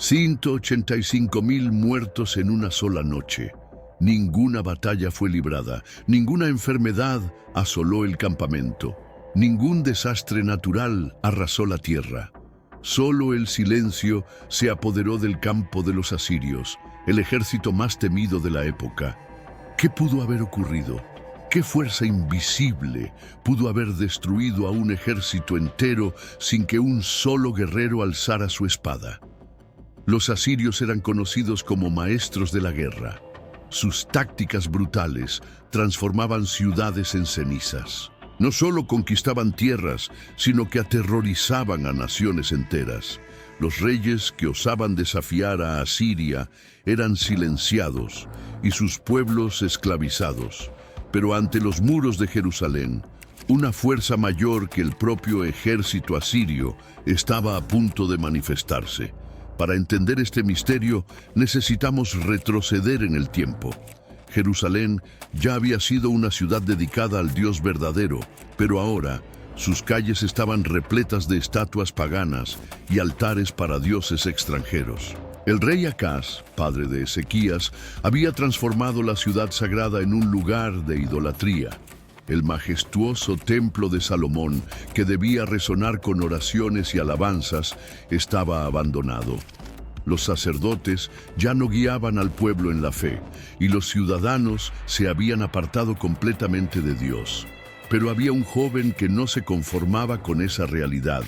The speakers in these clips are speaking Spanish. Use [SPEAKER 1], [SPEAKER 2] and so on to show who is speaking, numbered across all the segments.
[SPEAKER 1] 185.000 muertos en una sola noche. Ninguna batalla fue librada, ninguna enfermedad asoló el campamento, ningún desastre natural arrasó la tierra. Solo el silencio se apoderó del campo de los asirios, el ejército más temido de la época. ¿Qué pudo haber ocurrido? ¿Qué fuerza invisible pudo haber destruido a un ejército entero sin que un solo guerrero alzara su espada? Los asirios eran conocidos como maestros de la guerra. Sus tácticas brutales transformaban ciudades en cenizas. No solo conquistaban tierras, sino que aterrorizaban a naciones enteras. Los reyes que osaban desafiar a Asiria eran silenciados y sus pueblos esclavizados. Pero ante los muros de Jerusalén, una fuerza mayor que el propio ejército asirio estaba a punto de manifestarse. Para entender este misterio, necesitamos retroceder en el tiempo. Jerusalén ya había sido una ciudad dedicada al Dios verdadero, pero ahora sus calles estaban repletas de estatuas paganas y altares para dioses extranjeros. El rey Acaz, padre de Ezequías, había transformado la ciudad sagrada en un lugar de idolatría. El majestuoso templo de Salomón, que debía resonar con oraciones y alabanzas, estaba abandonado. Los sacerdotes ya no guiaban al pueblo en la fe, y los ciudadanos se habían apartado completamente de Dios. Pero había un joven que no se conformaba con esa realidad.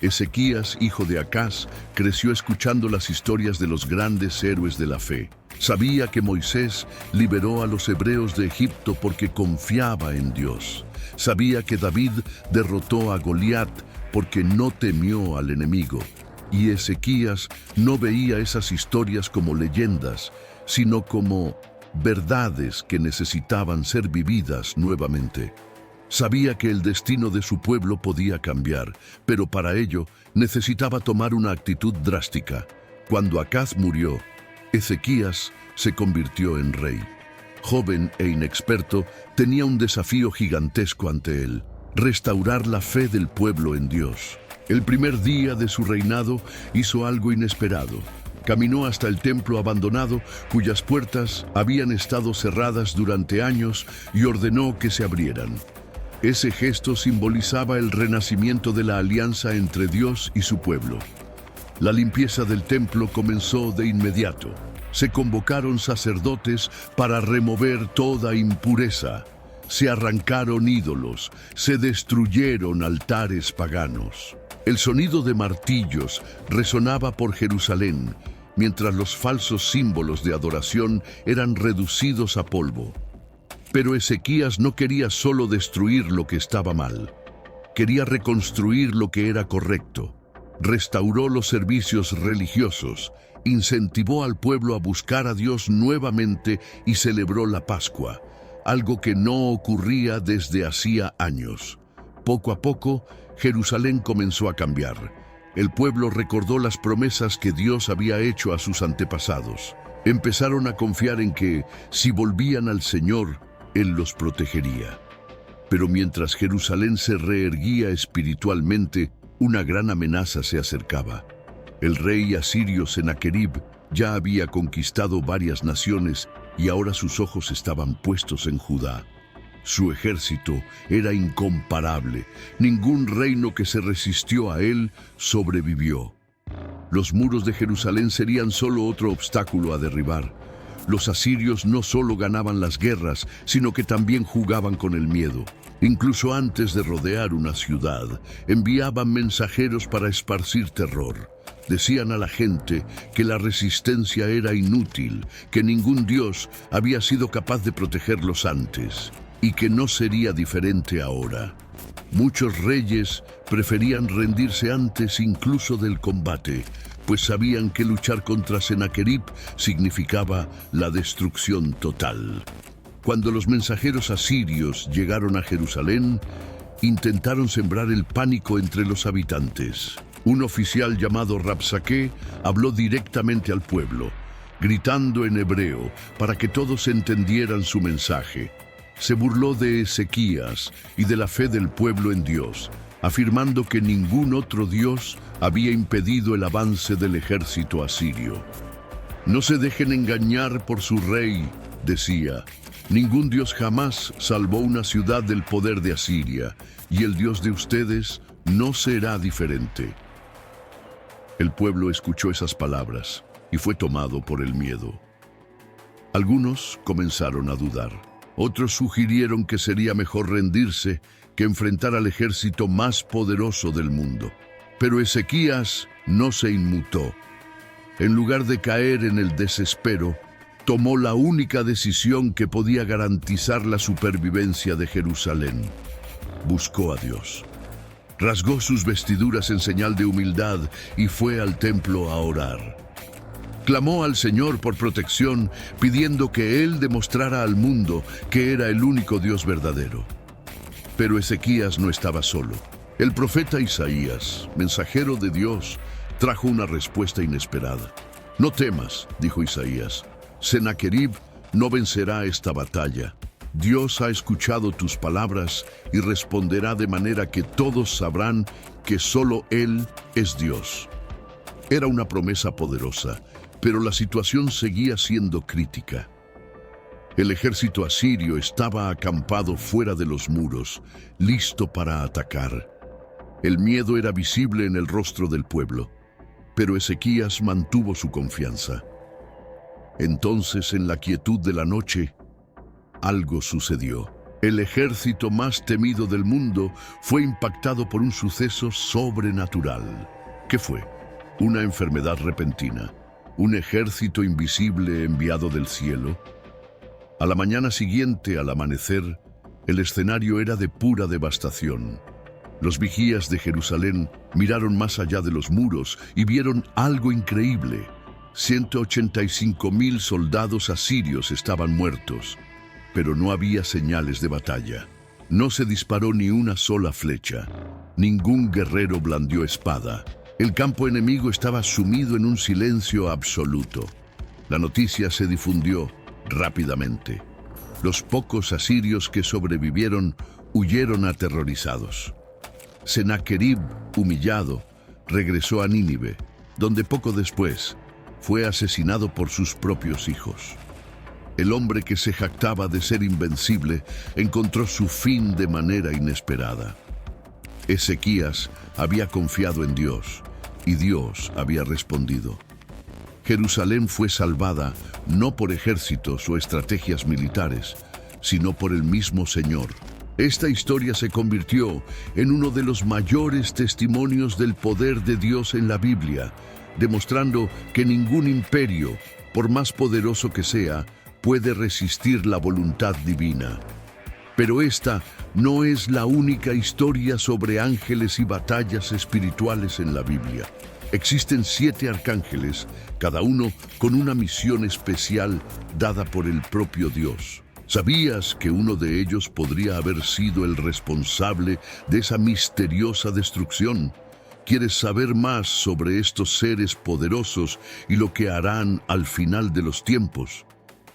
[SPEAKER 1] Ezequías, hijo de Acaz, creció escuchando las historias de los grandes héroes de la fe. Sabía que Moisés liberó a los hebreos de Egipto porque confiaba en Dios. Sabía que David derrotó a Goliat porque no temió al enemigo. Y Ezequías no veía esas historias como leyendas, sino como verdades que necesitaban ser vividas nuevamente. Sabía que el destino de su pueblo podía cambiar, pero para ello necesitaba tomar una actitud drástica. Cuando Acaz murió, Ezequías se convirtió en rey. Joven e inexperto, tenía un desafío gigantesco ante él: restaurar la fe del pueblo en Dios. El primer día de su reinado hizo algo inesperado. Caminó hasta el templo abandonado, cuyas puertas habían estado cerradas durante años, y ordenó que se abrieran. Ese gesto simbolizaba el renacimiento de la alianza entre Dios y su pueblo. La limpieza del templo comenzó de inmediato. Se convocaron sacerdotes para remover toda impureza. Se arrancaron ídolos, se destruyeron altares paganos. El sonido de martillos resonaba por Jerusalén, mientras los falsos símbolos de adoración eran reducidos a polvo. Pero Ezequías no quería solo destruir lo que estaba mal. Quería reconstruir lo que era correcto. Restauró los servicios religiosos, incentivó al pueblo a buscar a Dios nuevamente y celebró la Pascua, algo que no ocurría desde hacía años. Poco a poco, Jerusalén comenzó a cambiar. El pueblo recordó las promesas que Dios había hecho a sus antepasados. Empezaron a confiar en que, si volvían al Señor, Él los protegería. Pero mientras Jerusalén se reerguía espiritualmente, una gran amenaza se acercaba. El rey asirio Senaquerib ya había conquistado varias naciones y ahora sus ojos estaban puestos en Judá. Su ejército era incomparable. Ningún reino que se resistió a él sobrevivió. Los muros de Jerusalén serían solo otro obstáculo a derribar. Los asirios no solo ganaban las guerras, sino que también jugaban con el miedo. Incluso antes de rodear una ciudad, enviaban mensajeros para esparcir terror. Decían a la gente que la resistencia era inútil, que ningún dios había sido capaz de protegerlos antes, y que no sería diferente ahora. Muchos reyes preferían rendirse antes incluso del combate, pues sabían que luchar contra Senaquerib significaba la destrucción total. Cuando los mensajeros asirios llegaron a Jerusalén, intentaron sembrar el pánico entre los habitantes. Un oficial llamado Rabsaqué habló directamente al pueblo, gritando en hebreo para que todos entendieran su mensaje. Se burló de Ezequías y de la fe del pueblo en Dios. afirmando que ningún otro dios había impedido el avance del ejército asirio. «No se dejen engañar por su rey», decía. «Ningún dios jamás salvó una ciudad del poder de Asiria, y el Dios de ustedes no será diferente». El pueblo escuchó esas palabras y fue tomado por el miedo. Algunos comenzaron a dudar. Otros sugirieron que sería mejor rendirse que enfrentar al ejército más poderoso del mundo. Pero Ezequías no se inmutó. En lugar de caer en el desespero, tomó la única decisión que podía garantizar la supervivencia de Jerusalén. Buscó a Dios. Rasgó sus vestiduras en señal de humildad y fue al templo a orar. Clamó al Señor por protección, pidiendo que Él demostrara al mundo que era el único Dios verdadero. Pero Ezequías no estaba solo. El profeta Isaías, mensajero de Dios, trajo una respuesta inesperada. «No temas», dijo Isaías, «Sennacherib no vencerá esta batalla. Dios ha escuchado tus palabras y responderá de manera que todos sabrán que solo Él es Dios». Era una promesa poderosa, pero la situación seguía siendo crítica. El ejército asirio estaba acampado fuera de los muros, listo para atacar. El miedo era visible en el rostro del pueblo, pero Ezequías mantuvo su confianza. Entonces, en la quietud de la noche, algo sucedió. El ejército más temido del mundo fue impactado por un suceso sobrenatural. ¿Qué fue? Una enfermedad repentina, un ejército invisible enviado del cielo. A la mañana siguiente, al amanecer, el escenario era de pura devastación. Los vigías de Jerusalén miraron más allá de los muros y vieron algo increíble. 185,000 soldados asirios estaban muertos, pero no había señales de batalla. No se disparó ni una sola flecha. Ningún guerrero blandió espada. El campo enemigo estaba sumido en un silencio absoluto. La noticia se difundió rápidamente. Los pocos asirios que sobrevivieron huyeron aterrorizados. Sennacherib, humillado, regresó a Nínive, donde poco después fue asesinado por sus propios hijos. El hombre que se jactaba de ser invencible encontró su fin de manera inesperada. Ezequías había confiado en Dios y Dios había respondido. Jerusalén fue salvada no por ejércitos o estrategias militares, sino por el mismo Señor. Esta historia se convirtió en uno de los mayores testimonios del poder de Dios en la Biblia, demostrando que ningún imperio, por más poderoso que sea, puede resistir la voluntad divina. Pero esta no es la única historia sobre ángeles y batallas espirituales en la Biblia. Existen 7 arcángeles, cada uno con una misión especial dada por el propio Dios. ¿Sabías que uno de ellos podría haber sido el responsable de esa misteriosa destrucción? ¿Quieres saber más sobre estos seres poderosos y lo que harán al final de los tiempos?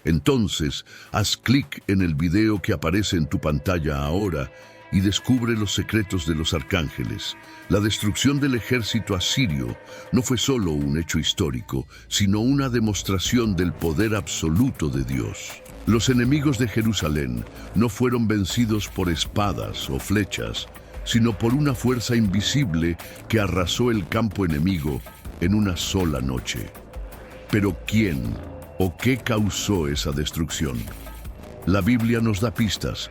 [SPEAKER 1] Entonces, haz clic en el video que aparece en tu pantalla ahora y descubre los secretos de los arcángeles. La destrucción del ejército asirio no fue solo un hecho histórico, sino una demostración del poder absoluto de Dios. Los enemigos de Jerusalén no fueron vencidos por espadas o flechas, sino por una fuerza invisible que arrasó el campo enemigo en una sola noche. Pero ¿quién o qué causó esa destrucción? La Biblia nos da pistas,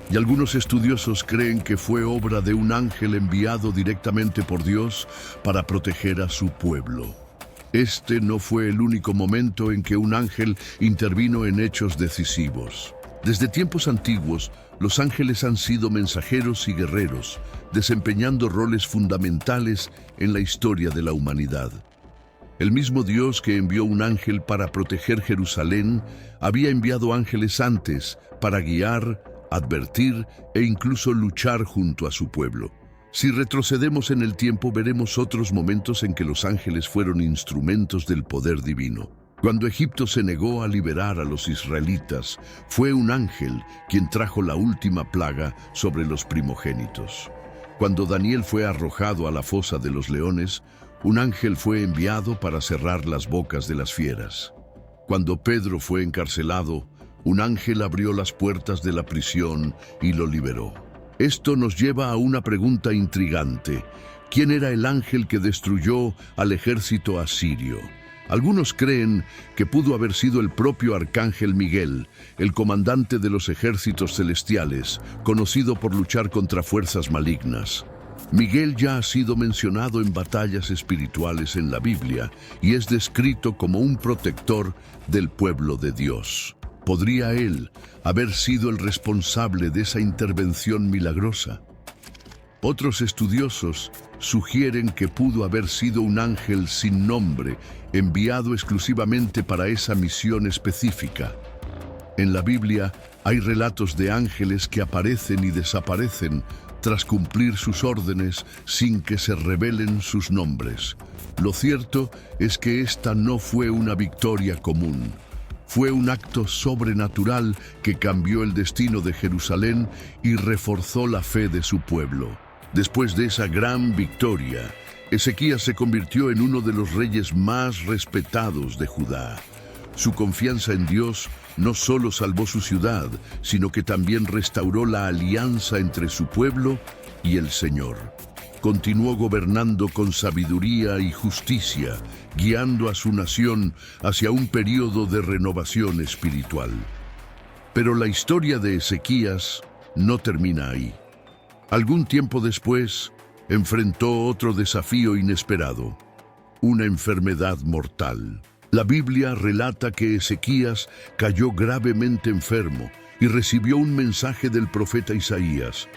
[SPEAKER 1] y algunos estudiosos creen que fue obra de un ángel enviado directamente por Dios para proteger a su pueblo. Este no fue el único momento en que un ángel intervino en hechos decisivos. Desde tiempos antiguos, los ángeles han sido mensajeros y guerreros, desempeñando roles fundamentales en la historia de la humanidad. El mismo Dios que envió un ángel para proteger Jerusalén, había enviado ángeles antes para guiar, advertir e incluso luchar junto a su pueblo. Si retrocedemos en el tiempo, veremos otros momentos en que los ángeles fueron instrumentos del poder divino. Cuando Egipto se negó a liberar a los israelitas, fue un ángel quien trajo la última plaga sobre los primogénitos. Cuando Daniel fue arrojado a la fosa de los leones, un ángel fue enviado para cerrar las bocas de las fieras. Cuando Pedro fue encarcelado, un ángel abrió las puertas de la prisión y lo liberó. Esto nos lleva a una pregunta intrigante. ¿Quién era el ángel que destruyó al ejército asirio? Algunos creen que pudo haber sido el propio arcángel Miguel, el comandante de los ejércitos celestiales, conocido por luchar contra fuerzas malignas. Miguel ya ha sido mencionado en batallas espirituales en la Biblia y es descrito como un protector del pueblo de Dios. ¿Podría él haber sido el responsable de esa intervención milagrosa? Otros estudiosos sugieren que pudo haber sido un ángel sin nombre, enviado exclusivamente para esa misión específica. En la Biblia hay relatos de ángeles que aparecen y desaparecen tras cumplir sus órdenes sin que se revelen sus nombres. Lo cierto es que esta no fue una victoria común. Fue un acto sobrenatural que cambió el destino de Jerusalén y reforzó la fe de su pueblo. Después de esa gran victoria, Ezequías se convirtió en uno de los reyes más respetados de Judá. Su confianza en Dios no solo salvó su ciudad, sino que también restauró la alianza entre su pueblo y el Señor. Continuó gobernando con sabiduría y justicia, guiando a su nación hacia un período de renovación espiritual. Pero la historia de Ezequías no termina ahí. Algún tiempo después, enfrentó otro desafío inesperado, una enfermedad mortal. La Biblia relata que Ezequías cayó gravemente enfermo y recibió un mensaje del profeta Isaías.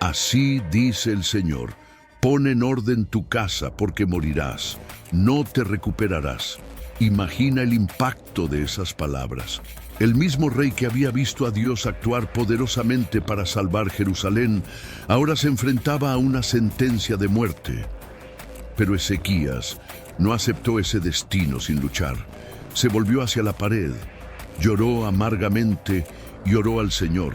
[SPEAKER 1] Así dice el Señor, pon en orden tu casa porque morirás, no te recuperarás. Imagina el impacto de esas palabras. El mismo rey que había visto a Dios actuar poderosamente para salvar Jerusalén, ahora se enfrentaba a una sentencia de muerte. Pero Ezequías no aceptó ese destino sin luchar. Se volvió hacia la pared, lloró amargamente y oró al Señor,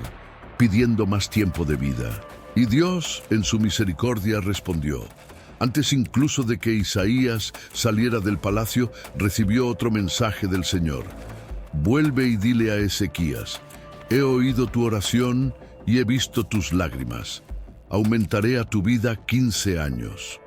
[SPEAKER 1] pidiendo más tiempo de vida. Y Dios, en su misericordia, respondió. Antes incluso de que Isaías saliera del palacio, recibió otro mensaje del Señor. Vuelve y dile a Ezequías, he oído tu oración y he visto tus lágrimas. Aumentaré a tu vida 15 años.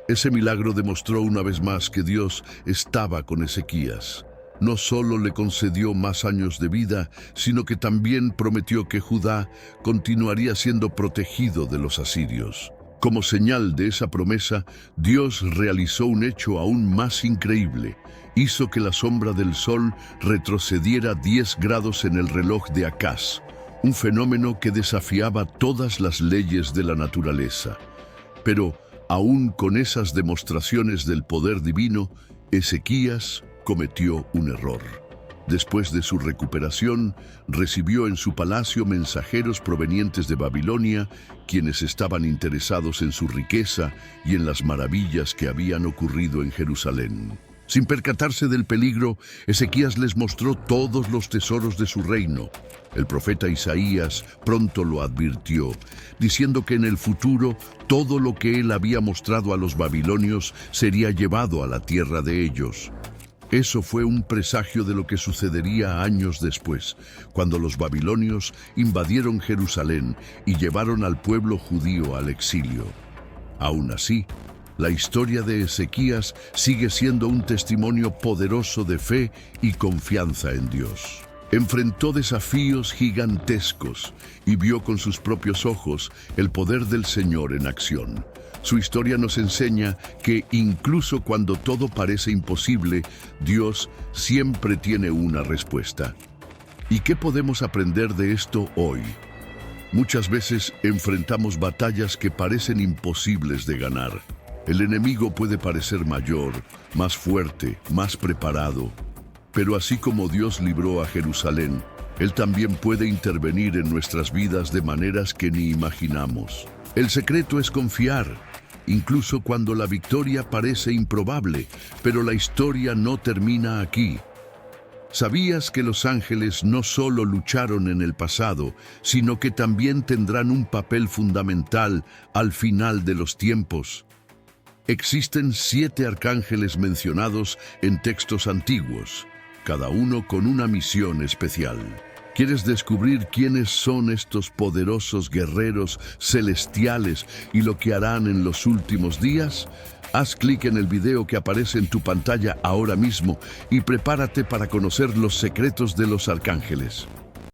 [SPEAKER 1] Ese milagro demostró una vez más que Dios estaba con Ezequías. No solo le concedió más años de vida, sino que también prometió que Judá continuaría siendo protegido de los asirios. Como señal de esa promesa, Dios realizó un hecho aún más increíble. Hizo que la sombra del sol retrocediera 10 grados en el reloj de Acaz, un fenómeno que desafiaba todas las leyes de la naturaleza. Pero, aún con esas demostraciones del poder divino, Ezequías cometió un error. Después de su recuperación, recibió en su palacio mensajeros provenientes de Babilonia, quienes estaban interesados en su riqueza y en las maravillas que habían ocurrido en Jerusalén. Sin percatarse del peligro, Ezequías les mostró todos los tesoros de su reino. El profeta Isaías pronto lo advirtió, diciendo que en el futuro todo lo que él había mostrado a los babilonios sería llevado a la tierra de ellos. Eso fue un presagio de lo que sucedería años después, cuando los babilonios invadieron Jerusalén y llevaron al pueblo judío al exilio. Aún así, la historia de Ezequías sigue siendo un testimonio poderoso de fe y confianza en Dios. Enfrentó desafíos gigantescos y vio con sus propios ojos el poder del Señor en acción. Su historia nos enseña que incluso cuando todo parece imposible, Dios siempre tiene una respuesta. ¿Y qué podemos aprender de esto hoy? Muchas veces enfrentamos batallas que parecen imposibles de ganar. El enemigo puede parecer mayor, más fuerte, más preparado. Pero así como Dios libró a Jerusalén, Él también puede intervenir en nuestras vidas de maneras que ni imaginamos. El secreto es confiar, incluso cuando la victoria parece improbable, pero la historia no termina aquí. ¿Sabías que los ángeles no solo lucharon en el pasado, sino que también tendrán un papel fundamental al final de los tiempos? Existen 7 arcángeles mencionados en textos antiguos, cada uno con una misión especial. ¿Quieres descubrir quiénes son estos poderosos guerreros celestiales y lo que harán en los últimos días? Haz clic en el video que aparece en tu pantalla ahora mismo y prepárate para conocer los secretos de los arcángeles.